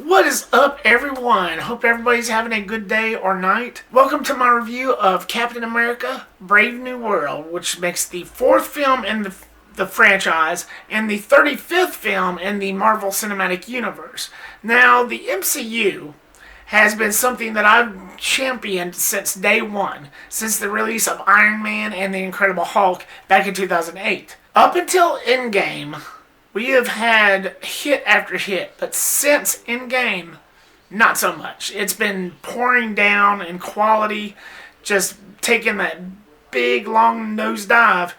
What is up, everyone? Hope everybody's having a good day or night. Welcome to my review of Captain America Brave New World, which makes the fourth film in the franchise and the 35th film in the Marvel Cinematic Universe. Now, the MCU has been something that I've championed since day one, since the release of Iron Man and the Incredible Hulk back in 2008. Up until Endgame, we have had hit after hit, but since Endgame, not so much. It's been pouring down in quality, just taking that big, long nosedive,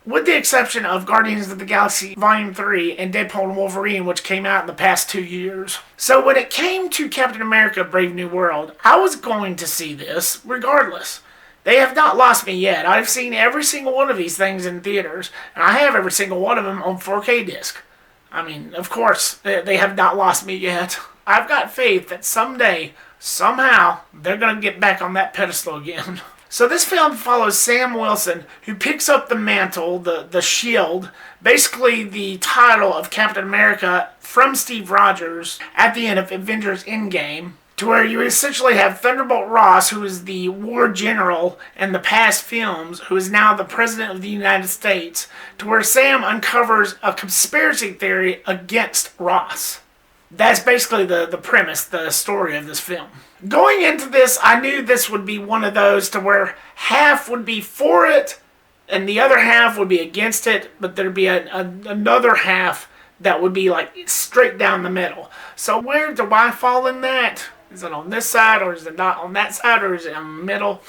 with the exception of Guardians of the Galaxy Volume 3 and Deadpool and Wolverine, which came out in the past 2 years. So when it came to Captain America Brave New World, I was going to see this regardless. They have not lost me yet. I've seen every single one of these things in theaters, and I have every single one of them on 4K disc. I mean, of course, they have not lost me yet. I've got faith that someday, somehow, they're going to get back on that pedestal again. So this film follows Sam Willson, who picks up the mantle, the shield, basically the title of Captain America from Steve Rogers at the end of Avengers Endgame, to where you essentially have Thunderbolt Ross, who is the war general in the past films, who is now the President of the United States, to where Sam uncovers a conspiracy theory against Ross. That's basically the premise, the story of this film. Going into this, I knew this would be one of those to where half would be for it, and the other half would be against it, but there'd be another half that would be like straight down the middle. So where do I fall in that? Is it on this side, or is it not on that side, or is it in the middle?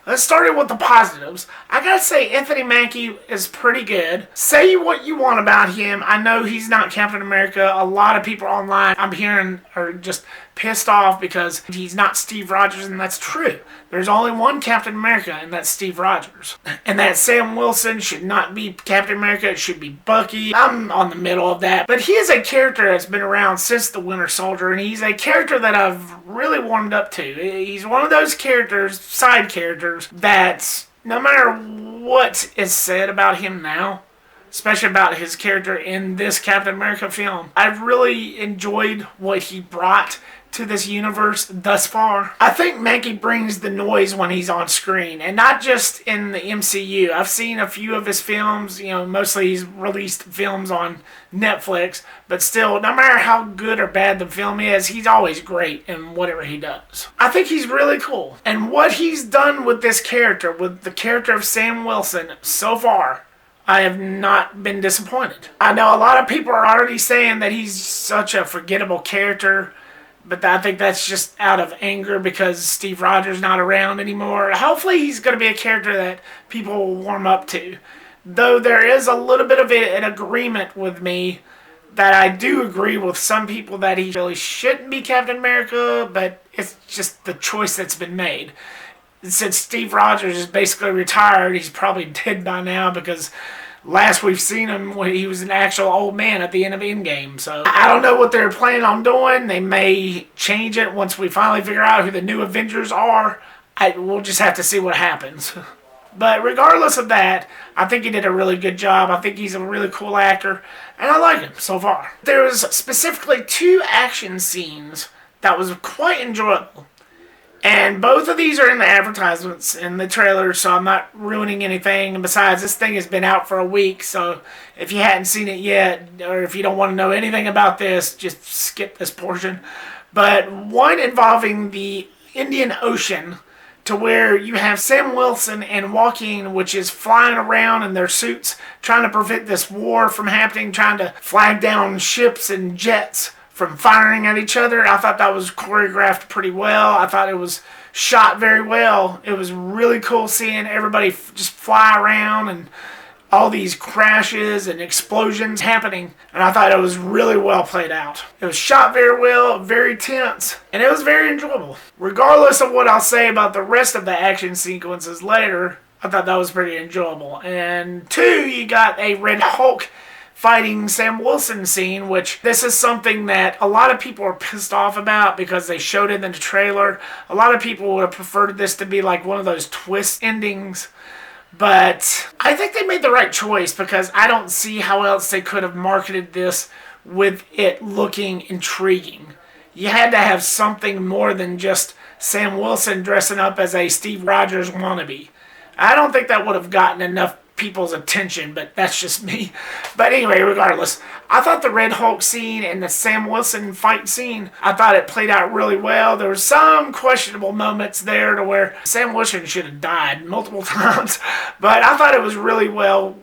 Let's start with the positives. I gotta say, Anthony Mackie is pretty good. Say what you want about him. I know he's not Captain America. A lot of people online I'm hearing are just pissed off because he's not Steve Rogers, and that's true. There's only one Captain America, and that's Steve Rogers. And that Sam Willson should not be Captain America. It should be Bucky. I'm on the middle of that. But he is a character that's been around since the Winter Soldier, and he's a character that I've really warmed up to. He's one of those characters, side characters, that no matter what is said about him now, especially about his character in this Captain America film, I've really enjoyed what he brought to this universe thus far. I think Mackie brings the noise when he's on screen, and not just in the MCU. I've seen a few of his films, mostly he's released films on Netflix, but still, no matter how good or bad the film is, he's always great in whatever he does. I think he's really cool, and what he's done with this character, with the character of Sam Willson so far, I have not been disappointed. I know a lot of people are already saying that he's such a forgettable character, but I think that's just out of anger because Steve Rogers not around anymore. Hopefully he's going to be a character that people will warm up to. Though there is a little bit of an agreement with me that I do agree with some people that he really shouldn't be Captain America, but it's just the choice that's been made. Since Steve Rogers is basically retired, he's probably dead by now because last we've seen him when he was an actual old man at the end of Endgame. So I don't know what they're planning on doing. They may change it once we finally figure out who the new Avengers are. We'll just have to see what happens. But regardless of that, I think he did a really good job. I think he's a really cool actor, and I like him so far. There was specifically 2 action scenes that was quite enjoyable. And both of these are in the advertisements in the trailer, so I'm not ruining anything. And besides, this thing has been out for a week, so if you hadn't seen it yet, or if you don't want to know anything about this, just skip this portion. But one involving the Indian Ocean, to where you have Sam Willson and Joaquin, which is flying around in their suits, trying to prevent this war from happening, trying to flag down ships and jets from firing at each other. I thought that was choreographed pretty well. I thought it was shot very well. It was really cool seeing everybody just fly around and all these crashes and explosions happening. And I thought it was really well played out. It was shot very well, very tense, and it was very enjoyable. Regardless of what I'll say about the rest of the action sequences later, I thought that was pretty enjoyable. And 2, you got a Red Hulk fighting Sam Willson scene, which this is something that a lot of people are pissed off about because they showed it in the trailer. A lot of people would have preferred this to be like one of those twist endings, but I think they made the right choice because I don't see how else they could have marketed this with it looking intriguing. you had to have something more than just Sam Willson dressing up as a Steve Rogers wannabe. I don't think that would have gotten enough people's attention, but that's just me. But anyway, regardless, I thought the Red Hulk scene and the Sam Willson fight scene, I thought it played out really well. There were some questionable moments there to where Sam Willson should have died multiple times, but I thought it was really well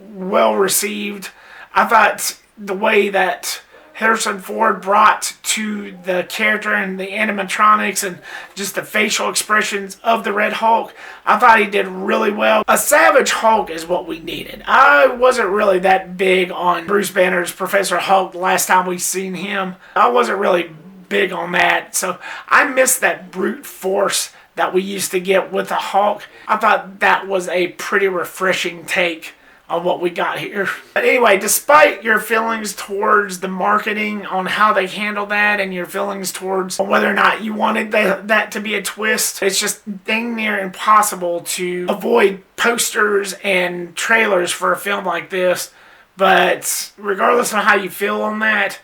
received. I thought the way that Harrison Ford brought to the character and the animatronics and just the facial expressions of the Red Hulk, I thought he did really well. A Savage Hulk is what we needed. I wasn't really that big on Bruce Banner's Professor Hulk the last time we seen him. I wasn't really big on that, so I missed that brute force that we used to get with the Hulk. I thought that was a pretty refreshing take on what we got here. But anyway, despite your feelings towards the marketing on how they handled that and your feelings towards whether or not you wanted that to be a twist, it's just dang near impossible to avoid posters and trailers for a film like this. But regardless of how you feel on that,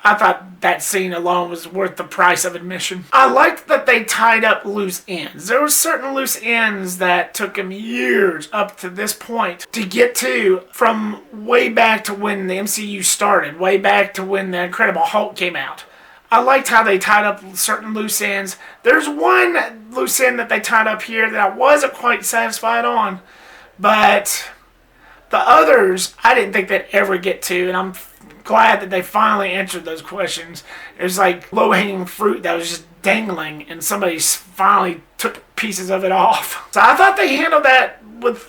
I thought that scene alone was worth the price of admission. I liked that they tied up loose ends. There were certain loose ends that took him years up to this point to get to, from way back to when the MCU started, way back to when the Incredible Hulk came out. I liked how they tied up certain loose ends. There's one loose end that they tied up here that I wasn't quite satisfied on, but the others I didn't think they'd ever get to, and I'm glad that they finally answered those questions. It was like low-hanging fruit that was just dangling, and somebody finally took pieces of it off. So I thought they handled that, with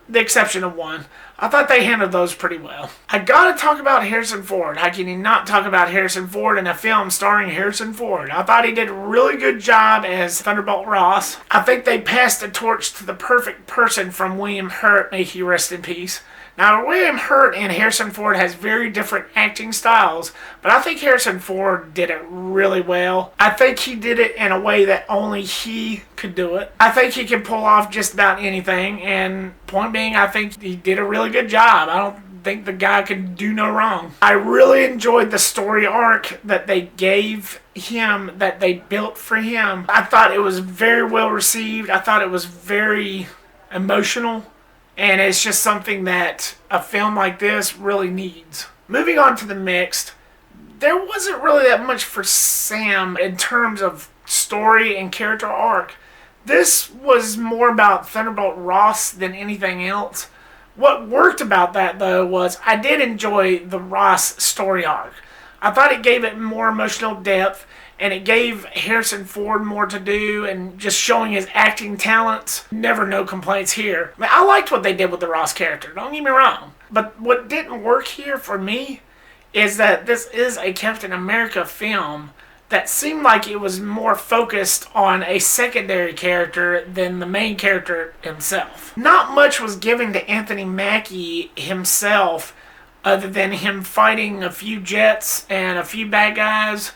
the exception of one. I thought they handled those pretty well. I gotta talk about Harrison Ford. How can you not talk about Harrison Ford in a film starring Harrison Ford? I thought he did a really good job as Thunderbolt Ross. I think they passed the torch to the perfect person from William Hurt, may he rest in peace. Now, William Hurt and Harrison Ford has very different acting styles, but I think Harrison Ford did it really well. I think he did it in a way that only he could do it. I think he can pull off just about anything, and point being, I think he did a really good job. I don't think the guy could do no wrong. I really enjoyed the story arc that they gave him, that they built for him. I thought it was very well received. I thought it was very emotional. And it's just something that a film like this really needs. Moving on to the mixed, there wasn't really that much for Sam in terms of story and character arc. This was more about Thunderbolt Ross than anything else. What worked about that, though, was I did enjoy the Ross story arc. I thought it gave it more emotional depth, and it gave Harrison Ford more to do, and just showing his acting talents. Never no complaints here. I mean, I liked what they did with the Ross character, don't get me wrong. But what didn't work here for me is that this is a Captain America film that seemed like it was more focused on a secondary character than the main character himself. Not much was given to Anthony Mackie himself other than him fighting a few jets and a few bad guys,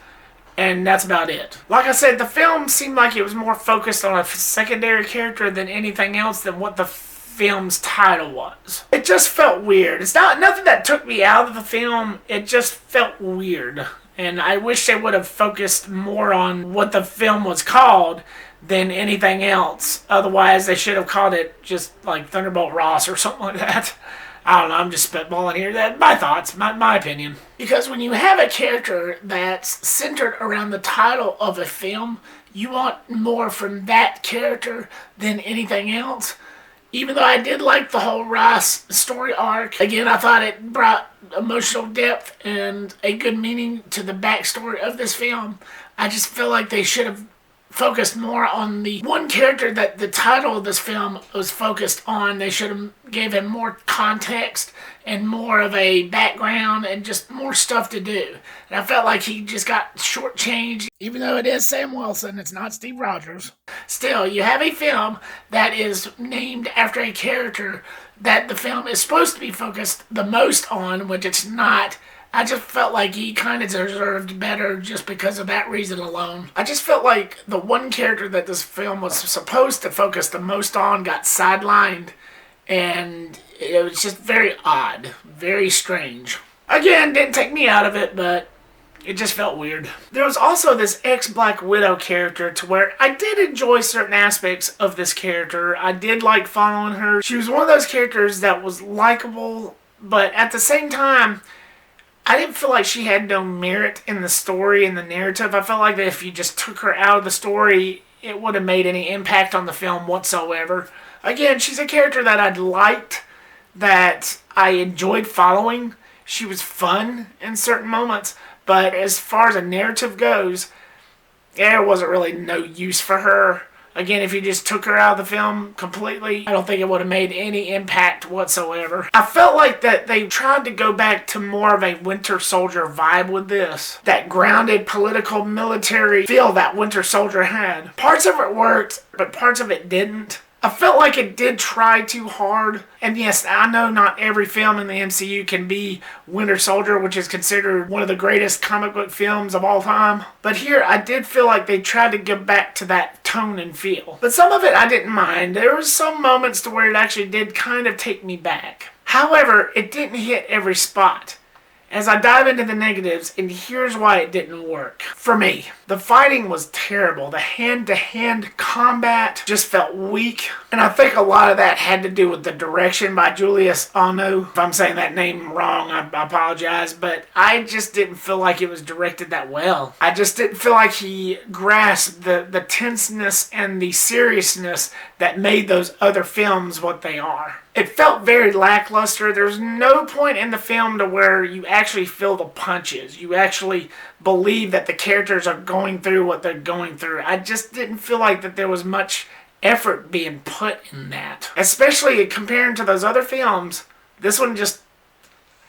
and that's about it. Like I said, the film seemed like it was more focused on a secondary character than anything else than what the film's title was. It just felt weird. It's nothing that took me out of the film. It just felt weird. And I wish they would have focused more on what the film was called than anything else. Otherwise, they should have called it just like Thunderbolt Ross or something like that. I don't know, I'm just spitballing here. That's my thoughts, my opinion. Because when you have a character that's centered around the title of a film, you want more from that character than anything else. Even though I did like the whole Ross story arc, again, I thought it brought emotional depth and a good meaning to the backstory of this film. I just feel like they should have focused more on the one character that the title of this film was focused on. They should have gave him more context and more of a background and just more stuff to do. And I felt like he just got shortchanged. Even though it is Sam Willson, it's not Steve Rogers. Still, you have a film that is named after a character that the film is supposed to be focused the most on, which it's not. I just felt like he kind of deserved better just because of that reason alone. I just felt like the one character that this film was supposed to focus the most on got sidelined, and it was just very odd, very strange. Again, didn't take me out of it, but It just felt weird. There was also this ex-Black Widow character to where I did enjoy certain aspects of this character. I did like following her. She was one of those characters that was likable, but at the same time, I didn't feel like she had no merit in the story and the narrative. I felt like that if you just took her out of the story, it would have made any impact on the film whatsoever. Again, she's a character that I'd liked, that I enjoyed following. She was fun in certain moments, but as far as a narrative goes, there wasn't really no use for her. Again, if you just took her out of the film completely, I don't think it would have made any impact whatsoever. I felt like that they tried to go back to more of a Winter Soldier vibe with this. That grounded political military feel that Winter Soldier had. Parts of it worked, but parts of it didn't. I felt like it did try too hard. And yes, I know not every film in the MCU can be Winter Soldier, which is considered one of the greatest comic book films of all time. But here, I did feel like they tried to get back to that tone and feel. But some of it I didn't mind. There was some moments to where it actually did kind of take me back. However, it didn't hit every spot. As I dive into the negatives, and here's why it didn't work. For me, the fighting was terrible. The hand-to-hand combat just felt weak. And I think a lot of that had to do with the direction by Julius Onah. If I'm saying that name wrong, I apologize. But I just didn't feel like it was directed that well. I just didn't feel like he grasped the tenseness and the seriousness that made those other films what they are. It felt very lackluster. There's no point in the film to where you actually feel the punches. You actually believe that the characters are going through what they're going through. I just didn't feel like that there was much effort being put in that. Especially comparing to those other films, this one just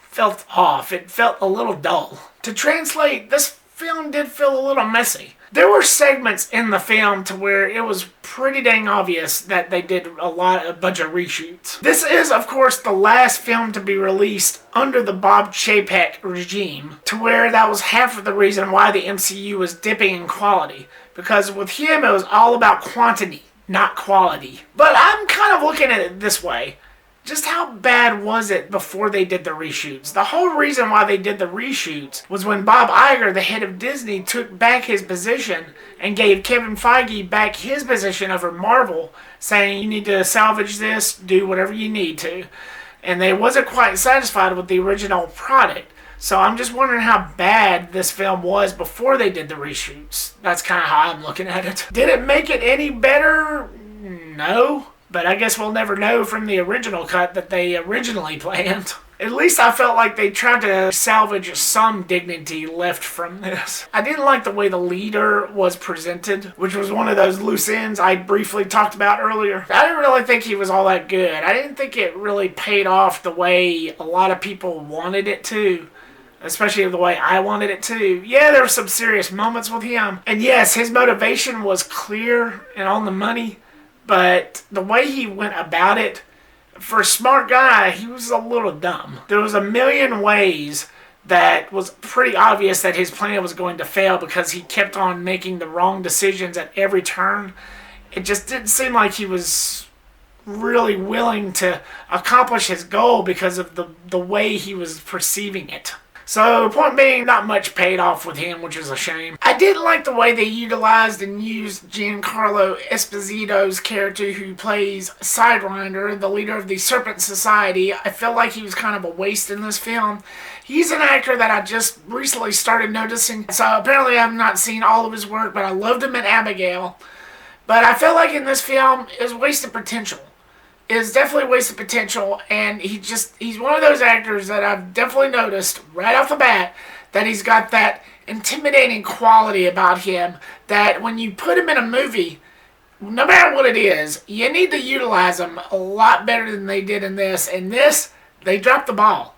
felt off. It felt a little dull. To translate, this film did feel a little messy. There were segments in the film to where it was pretty dang obvious that they did a bunch of reshoots. This is, of course, the last film to be released under the Bob Chapek regime, to where that was half of the reason why the MCU was dipping in quality. Because with him, it was all about quantity, not quality. But I'm kind of looking at it this way. Just how bad was it before they did the reshoots? The whole reason why they did the reshoots was when Bob Iger, the head of Disney, took back his position and gave Kevin Feige back his position over Marvel, saying you need to salvage this, do whatever you need to. And they wasn't quite satisfied with the original product. So I'm just wondering how bad this film was before they did the reshoots. That's kind of how I'm looking at it. Did it make it any better? No. But I guess we'll never know from the original cut that they originally planned. At least I felt like they tried to salvage some dignity left from this. I didn't like the way the leader was presented, which was one of those loose ends I briefly talked about earlier. I didn't really think he was all that good. I didn't think it really paid off the way a lot of people wanted it to. Especially the way I wanted it to. Yeah, there were some serious moments with him. And yes, his motivation was clear and on the money. But the way he went about it, for a smart guy, he was a little dumb. There was a million ways that was pretty obvious that his plan was going to fail because he kept on making the wrong decisions at every turn. It just didn't seem like he was really willing to accomplish his goal because of the way he was perceiving it. So, point being, not much paid off with him, which is a shame. I didn't like the way they utilized and used Giancarlo Esposito's character who plays Sidewinder, the leader of the Serpent Society. I felt like he was kind of a waste in this film. He's an actor that I just recently started noticing, so apparently I've not seen all of his work, but I loved him in Abigail. But I felt like in this film, it was wasted potential. Is definitely wasted potential, and he's one of those actors that I've definitely noticed right off the bat that he's got that intimidating quality about him that when you put him in a movie, no matter what it is, you need to utilize him a lot better than they did in this. In this, they dropped the ball.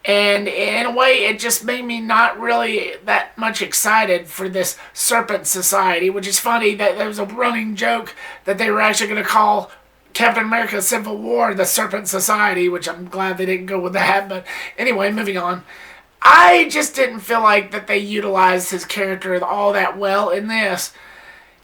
And in a way, it just made me not really that much excited for this Serpent Society, which is funny that there was a running joke that they were actually going to call Captain America Civil War, the Serpent Society, which I'm glad they didn't go with that. But anyway, moving on. I just didn't feel like that they utilized his character all that well in this.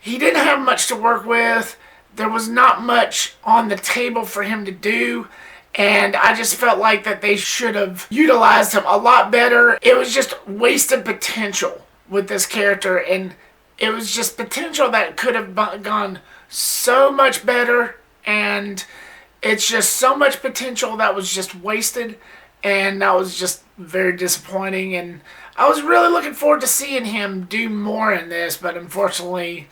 He didn't have much to work with. There was not much on the table for him to do. And I just felt like that they should have utilized him a lot better. It was just wasted potential with this character, and it was just potential that could have gone so much better, and it's just so much potential that was just wasted, and that was just very disappointing. And I was really looking forward to seeing him do more in this, but unfortunately,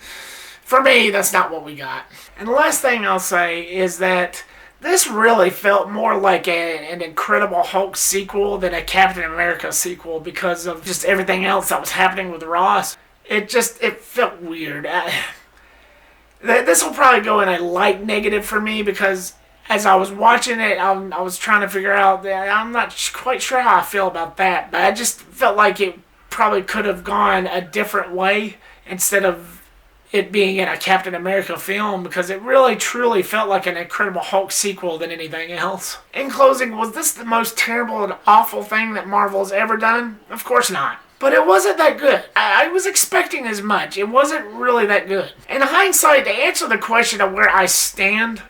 for me, that's not what we got. And the last thing I'll say is that this really felt more like an Incredible Hulk sequel than a Captain America sequel because of just everything else that was happening with Ross. It felt weird. This will probably go in a light negative for me because as I was watching it, I was trying to figure out that I'm not quite sure how I feel about that, but I just felt like it probably could have gone a different way instead of it being in a Captain America film, because it really truly felt like an Incredible Hulk sequel than anything else. In closing, was this the most terrible and awful thing that Marvel's ever done? Of course not. But it wasn't that good. I was expecting as much. It wasn't really that good. In hindsight, to answer the question of where I stand,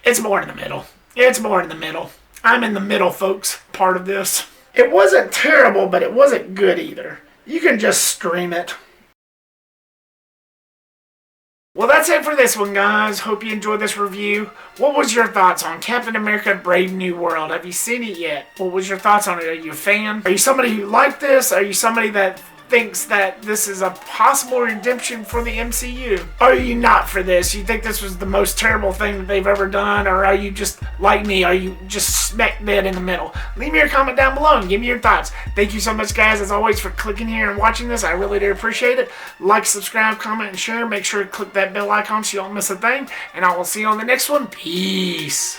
it's more in the middle. It's more in the middle. I'm in the middle, folks, part of this. It wasn't terrible, but it wasn't good either. You can just stream it. Well, that's it for this one, guys. Hope you enjoyed this review. What was your thoughts on Captain America Brave New World? Have you seen it yet? What was your thoughts on it? Are you a fan? Are you somebody who liked this? Are you somebody that thinks that this is a possible redemption for the MCU? Are you not for this? You think this was the most terrible thing that they've ever done? Or are you just like me? Are you just smack dead in the middle? Leave me your comment down below and give me your thoughts. Thank you so much, guys, as always, for clicking here and watching this. I really do appreciate it. Like, subscribe, comment, and share. Make sure to click that bell icon so you don't miss a thing. And I will see you on the next one. Peace.